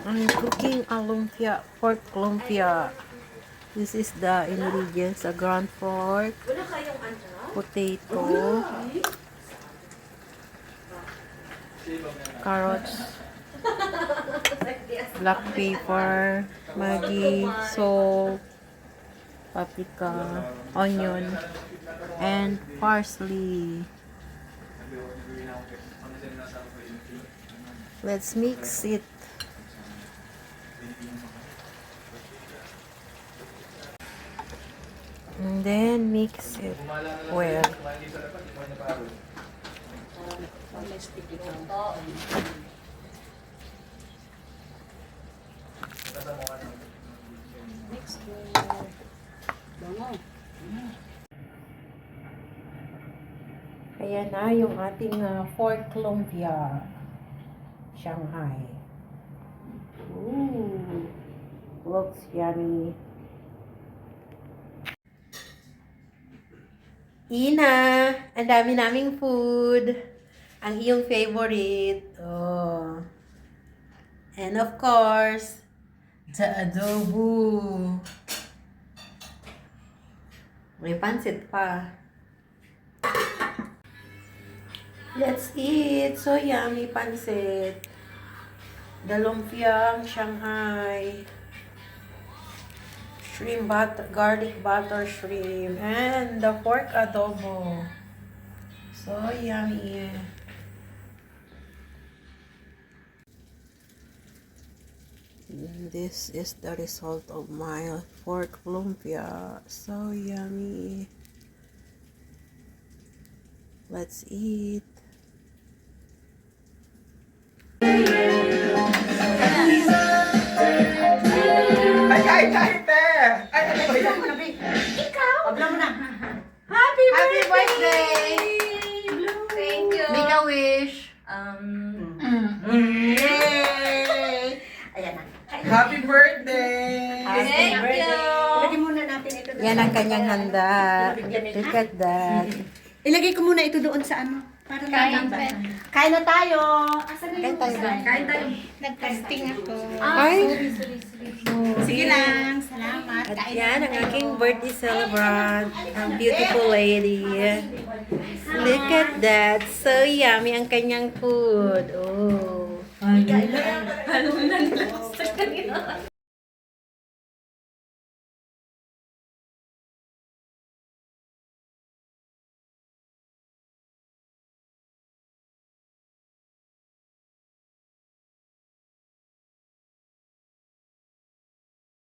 I'm cooking a lumpia, pork lumpia. This is the ingredients: a ground pork, potato, carrots, black pepper, Maggi, salt, paprika, onion, and parsley. Let's mix it. And then mix it well. Ayan na yung ating pork lumpia. Shanghai. Ooh, looks yummy. Ina, ang dami naming food. Ang iyong favorite. Oh. And of course, the adobo. May pansit pa. Let's eat. So yummy pansit. The lumpia, Shanghai. Shrimp butter, garlic butter shrimp. And the pork adobo. So yummy. This is the result of my pork lumpia. So yummy. Let's eat. Ay, te! Ay, ano ba yan? Ikaw? Abla mo na. Happy Happy birthday! birthday! Blue. Thank you. Make a wish. Yay! Ayan na. Happy birthday! Thank you. Ilagay muna natin ito doon. Yan ang kanyang handa. Look at that. Ilagay ko muna ito doon sa ano. Para Kain ba? pa. Kain na tayo. Asan na Kain yung tayo ba? Kain tayo. Nag-casting ako. Ay! Sige lang. Salamat. At Kain yan na ang tayo. aking birthday celebrant. Ang beautiful lady. Look at that. So yummy ang kanyang food. Oh. Halunan